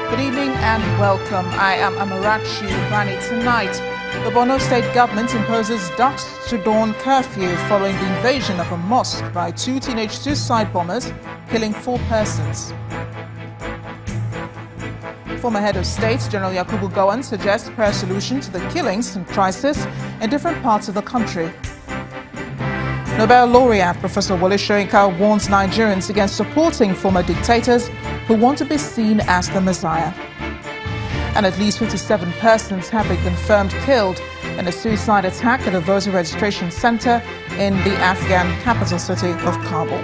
Good evening and welcome. I am Amarachi Rani. Tonight, the Borno state government imposes dusk to dawn curfew following the invasion of a mosque by two teenage suicide bombers, killing 4 persons. Former head of state, General Yakubu Gowon, suggests prayer solution to the killings and crisis in different parts of the country. Nobel laureate Professor Wole Soyinka warns Nigerians against supporting former dictators who want to be seen as the Messiah. And at least 57 persons have been confirmed killed in a suicide attack at a voter registration center in the Afghan capital city of Kabul.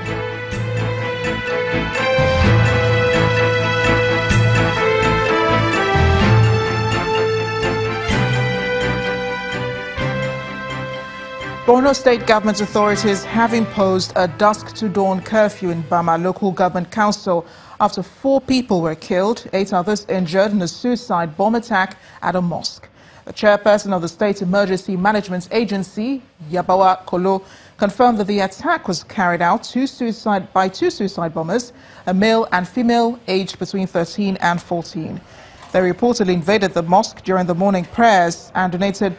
Borno state government authorities have imposed a dusk-to-dawn curfew in Bama local government council after 4 people were killed, 8 others injured in a suicide bomb attack at a mosque. The chairperson of the State Emergency Management Agency, Yabawa Kolo, confirmed that the attack was carried out by two suicide bombers, a male and female aged between 13 and 14. They reportedly invaded the mosque during the morning prayers and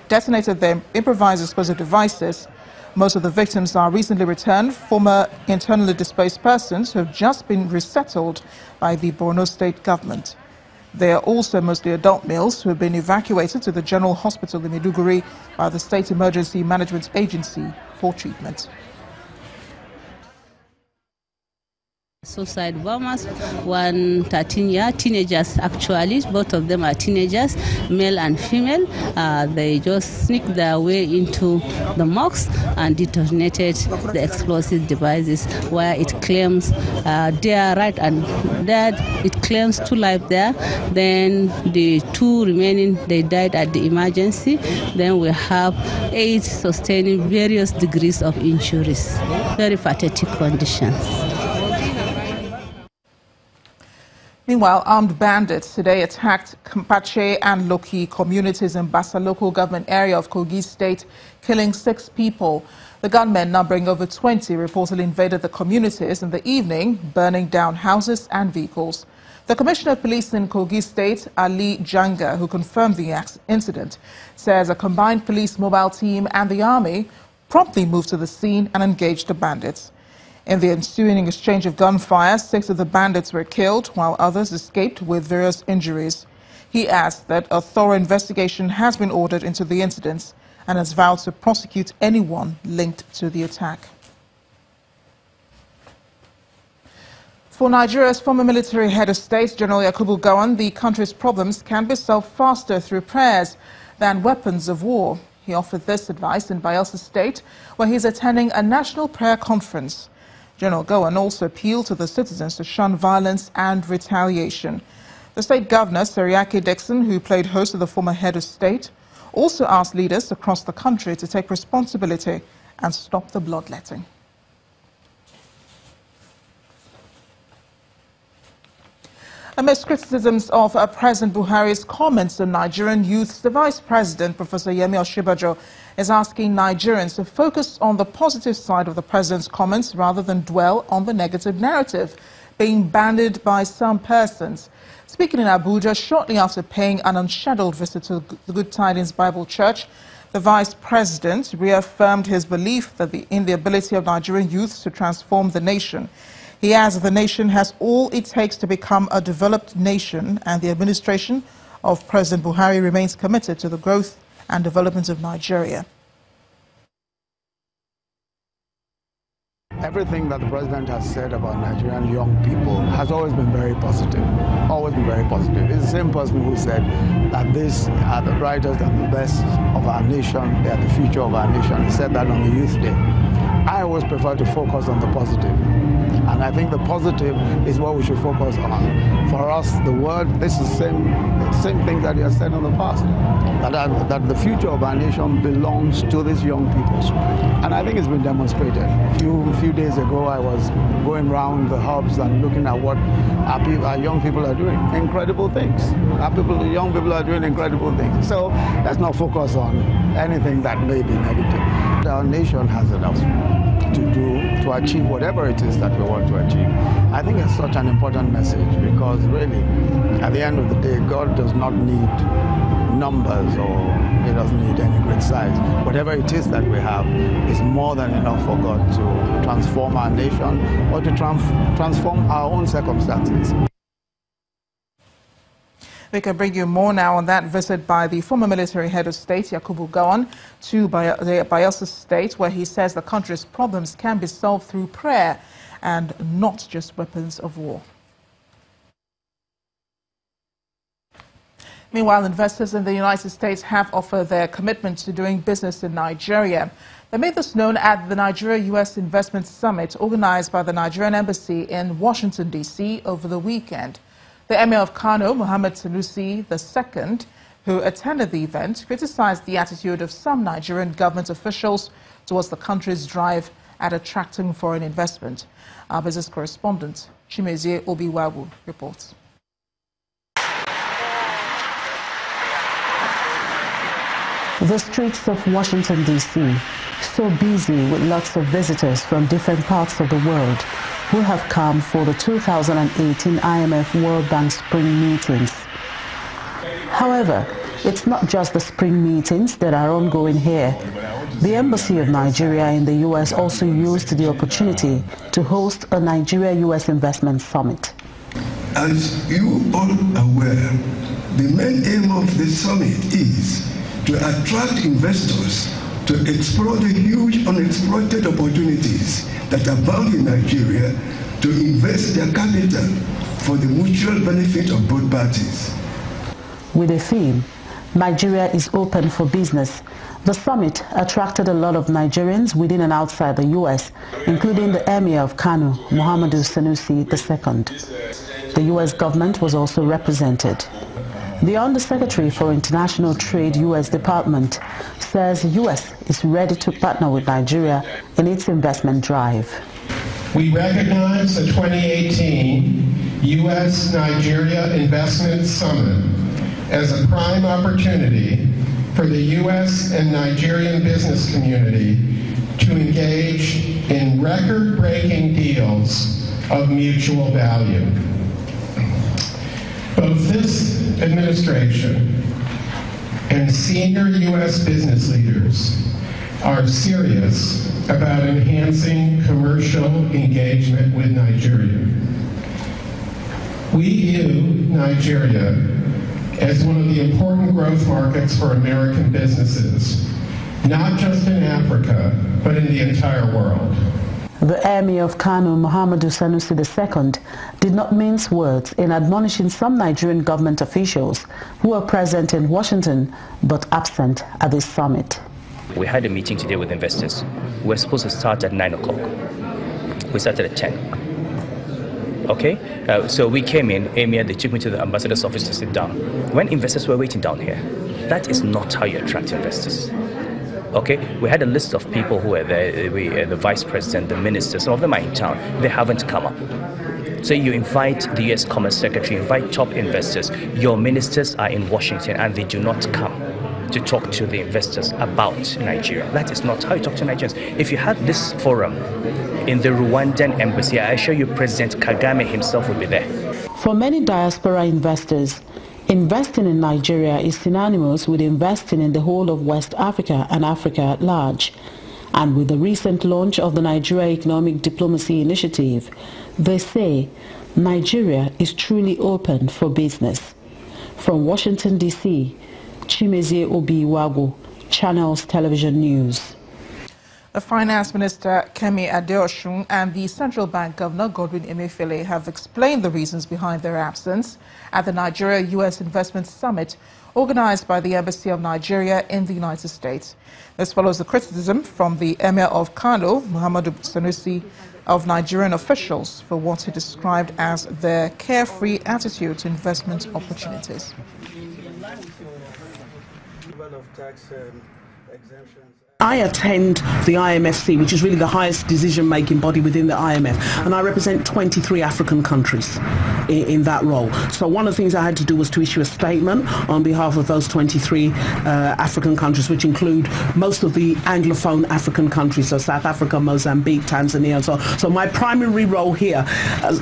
detonated their improvised explosive devices. Most of the victims are recently returned former internally displaced persons who have just been resettled by the Borno state government. They are also mostly adult males who have been evacuated to the General Hospital in Maiduguri by the State Emergency Management Agency for treatment. Suicide bombers, 13-year teenagers actually, both of them are teenagers, male and female. They just sneaked their way into the mosque and detonated the explosive devices where it claims they are right and that it claims 2 lives there. Then the 2 remaining, they died at the emergency. Then we have 8 sustaining various degrees of injuries, very pathetic conditions. Meanwhile, armed bandits today attacked Kampache and Loki communities in Basa local government area of Kogi state, killing 6 people. The gunmen, numbering over 20, reportedly invaded the communities in the evening, burning down houses and vehicles. The Commissioner of Police in Kogi state, Ali Janga, who confirmed the incident, says a combined police mobile team and the army promptly moved to the scene and engaged the bandits. In the ensuing exchange of gunfire, 6 of the bandits were killed, while others escaped with various injuries. He adds that a thorough investigation has been ordered into the incidents and has vowed to prosecute anyone linked to the attack. For Nigeria's former military head of state, General Yakubu Gowon, the country's problems can be solved faster through prayers than weapons of war. He offered this advice in Bayelsa State, where he's attending a national prayer conference. General Gowon also appealed to the citizens to shun violence and retaliation. The state governor, Seriake Dixon, who played host to the former head of state, also asked leaders across the country to take responsibility and stop the bloodletting. Amidst criticisms of President Buhari's comments on Nigerian youth, the Vice President, Professor Yemi Osinbajo, is asking Nigerians to focus on the positive side of the president's comments rather than dwell on the negative narrative being bandied by some persons. Speaking in Abuja shortly after paying an unscheduled visit to the Good Tidings Bible Church, the Vice President reaffirmed his belief that in the ability of Nigerian youth to transform the nation. He adds that the nation has all it takes to become a developed nation, and the administration of President Buhari remains committed to the growth and development of Nigeria. Everything that the president has said about Nigerian young people has always been very positive. Always been very positive. It's the same person who said that these are the brightest and the best of our nation. They are the future of our nation. He said that on the Youth Day. I always prefer to focus on the positive. And I think the positive is what we should focus on. For us, the word, this is the same thing that he has said in the past, that the future of our nation belongs to these young people. And I think it's been demonstrated. A few days ago, I was going around the hubs and looking at what our young people are doing. Incredible things. Young people are doing incredible things. So let's not focus on anything that may be negative. Our nation has enough to do to achieve whatever it is that we want to achieve. I think it's such an important message because really, at the end of the day, God does not need numbers or He doesn't need any great size. Whatever it is that we have is more than enough for God to transform our nation or to transform our own circumstances. We can bring you more now on that visit by the former military head of state, Yakubu Gowon, to Bayelsa State, where he says the country's problems can be solved through prayer and not just weapons of war. Meanwhile, investors in the United States have offered their commitment to doing business in Nigeria. They made this known at the Nigeria-U.S. Investment Summit organized by the Nigerian Embassy in Washington, D.C. over the weekend. The Emir of Kano, Muhammad Sanusi II, who attended the event, criticized the attitude of some Nigerian government officials towards the country's drive at attracting foreign investment. Our business correspondent, Chimezie Obiwagu, reports. The streets of Washington, D.C., so busy with lots of visitors from different parts of the world who have come for the 2018 IMF World Bank Spring Meetings. However, it's not just the spring meetings that are ongoing here. The Embassy of Nigeria in the U.S. also used the opportunity to host a Nigeria-U.S. Investment Summit. As you all are aware, the main aim of the summit is to attract investors to explore the huge unexploited opportunities that abound in Nigeria to invest their capital for the mutual benefit of both parties. With the theme, Nigeria is open for business, the summit attracted a lot of Nigerians within and outside the U.S., including the Emir of Kano, Muhammadu Sanusi II. The U.S. government was also represented. The Undersecretary for International Trade, U.S. Department, says the U.S. is ready to partner with Nigeria in its investment drive. We recognize the 2018 U.S.-Nigeria Investment Summit as a prime opportunity for the U.S. and Nigerian business community to engage in record-breaking deals of mutual value. Both this administration and senior U.S. business leaders are serious about enhancing commercial engagement with Nigeria. We view Nigeria as one of the important growth markets for American businesses, not just in Africa, but in the entire world. The Emir of Kano, Muhammadu Sanusi II, did not mince words in admonishing some Nigerian government officials who were present in Washington but absent at this summit. We had a meeting today with investors. We were supposed to start at 9 o'clock. We started at 10. Okay? So we came in, Emir, they took me to the ambassador's office to sit down. When investors were waiting down here, that is not how you attract investors. Okay, we had a list of people who were there, the vice president, the ministers, some of them are in town, they haven't come up. So you invite the U.S. Commerce Secretary, invite top investors, your ministers are in Washington and they do not come to talk to the investors about Nigeria. That is not how you talk to Nigerians. If you had this forum in the Rwandan embassy, I assure you President Kagame himself will be there. For many diaspora investors, investing in Nigeria is synonymous with investing in the whole of West Africa and Africa at large. And with the recent launch of the Nigeria Economic Diplomacy Initiative, they say Nigeria is truly open for business. From Washington, D.C., Chimezie Obiwagu, Channels Television News. The Finance Minister Kemi Adeosun and the Central Bank Governor Godwin Emefiele have explained the reasons behind their absence at the Nigeria-U.S. Investment Summit organized by the Embassy of Nigeria in the United States. This follows the criticism from the Emir of Kano, Muhammadu Sanusi, of Nigerian officials for what he described as their carefree attitude to investment opportunities. I attend the IMFC, which is really the highest decision-making body within the IMF, and I represent 23 African countries. in that role. So one of the things I had to do was to issue a statement on behalf of those 23 African countries, which include most of the Anglophone African countries, so South Africa, Mozambique, Tanzania, and so on. So my primary role here,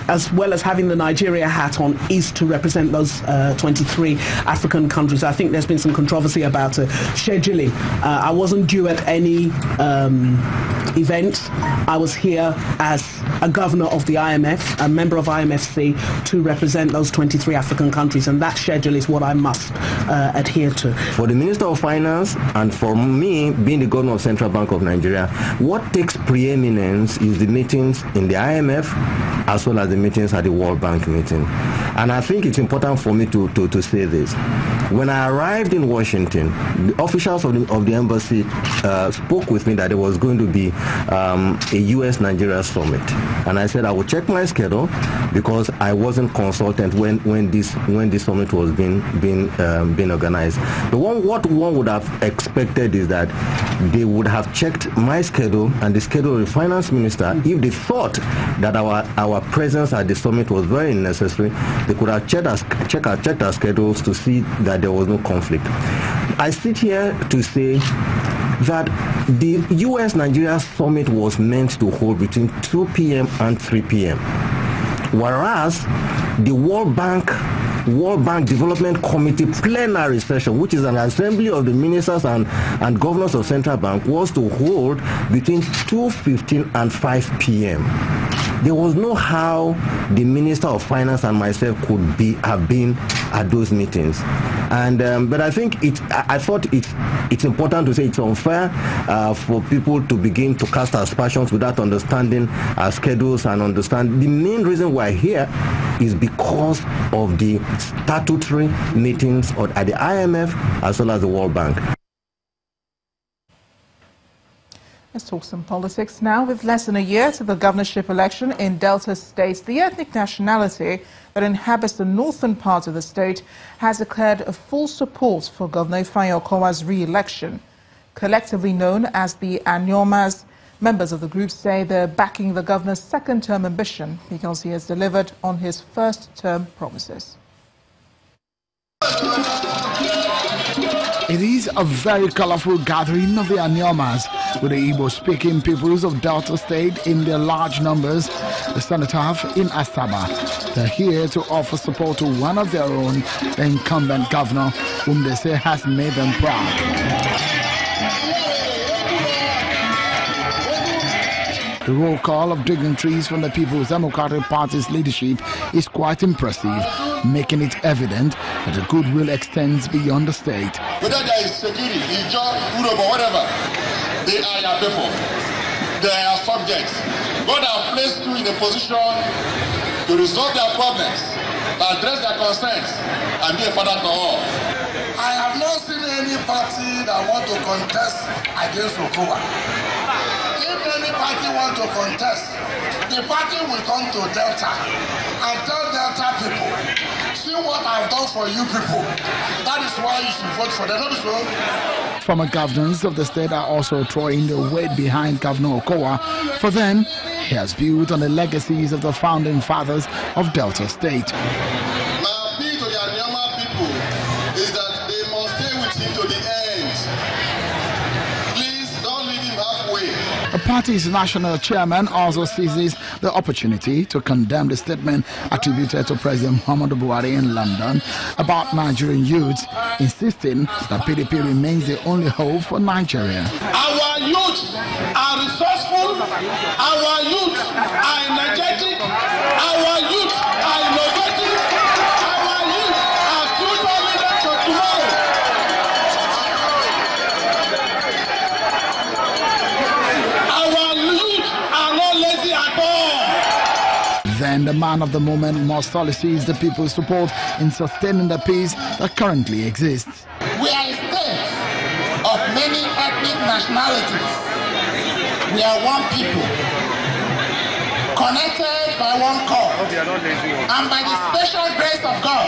as well as having the Nigeria hat on, is to represent those 23 African countries. I think there's been some controversy about scheduling. I wasn't due at any event. I was here as a governor of the IMF, a member of IMFC, to represent those 23 African countries, and that schedule is what I must adhere to. For the Minister of Finance and for me, being the governor of Central Bank of Nigeria, what takes preeminence is the meetings in the IMF as well as the meetings at the World Bank meeting. And I think it's important for me to say this. When I arrived in Washington, the officials of the embassy spoke with me that there was going to be a U.S.-Nigeria summit. And I said I would check my schedule because I wasn't consulted when this summit was being organized. What one would have expected is that they would have checked my schedule and the schedule of the finance minister. If they thought that our presence at the summit was very necessary, they could have checked our schedules to see that there was no conflict. I sit here to say that the U.S.-Nigeria summit was meant to hold between 2 p.m. and 3 p.m. Whereas the World Bank Development Committee plenary session, which is an assembly of the ministers and governors of Central Bank, was to hold between 2:15 and 5 p.m. There was no how the Minister of Finance and myself could have been at those meetings. And but I think I thought it's important to say it's unfair for people to begin to cast aspersions without understanding our schedules and understand the main reason we're here is because of the statutory meetings at the IMF as well as the World Bank. Let's talk some politics now. With less than a year to the governorship election in Delta State, the ethnic nationality that inhabits the northern part of the state has declared a full support for Governor Ifeanyi Okowa's re-election. Collectively known as the Anyomas, members of the group say they're backing the governor's second-term ambition because he has delivered on his first-term promises. It is a very colorful gathering of the Anyomas, with the Igbo-speaking peoples of Delta State in their large numbers, the cenotaph in Asaba. They're here to offer support to one of their own, the incumbent governor, whom they say has made them proud. The roll call of dignitaries from the People's Democratic Party's leadership is quite impressive, making it evident that the goodwill extends beyond the state. Whether there is security, job, Europe, or whatever, they are your people. They are your subjects. God has placed you in a position to resolve their problems, to address their concerns, and be a father to all. I have not seen any party that want to contest against Okowa. If any party want to contest, the party will come to Delta and tell Delta people, see what I've done for you people. That is why you should vote for them. Not so. Former governors of the state are also throwing the weight behind Governor Okowa. For them, he has built on the legacies of the founding fathers of Delta State. My appeal to the Anyama people is that they must stay with him to the end. Please don't leave him halfway. The party's national chairman also seizes the opportunity to condemn the statement attributed to President Muhammadu Buhari in London about Nigerian youths, insisting that PDP remains the only hope for Nigeria. Our youth are resourceful, our youth are energetic, our youth are innovative, our youth are future leaders of tomorrow. Our youth are not lazy at all. Then the man of the moment must solicit the people's support in sustaining the peace that currently exists. We are a state of many ethnic nationalities. We are one people, connected by one cord, and by the special grace of God,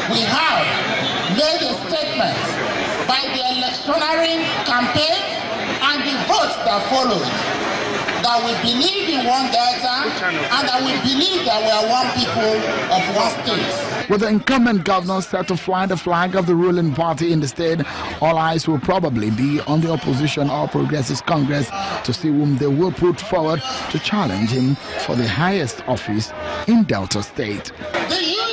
we have made a statement by the electioneering campaign and the votes that followed that we believe in one Delta, and that we believe that we are one people of one state. With the incumbent governor set to fly the flag of the ruling party in the state, all eyes will probably be on the opposition or Progressive Congress to see whom they will put forward to challenge him for the highest office in Delta State. The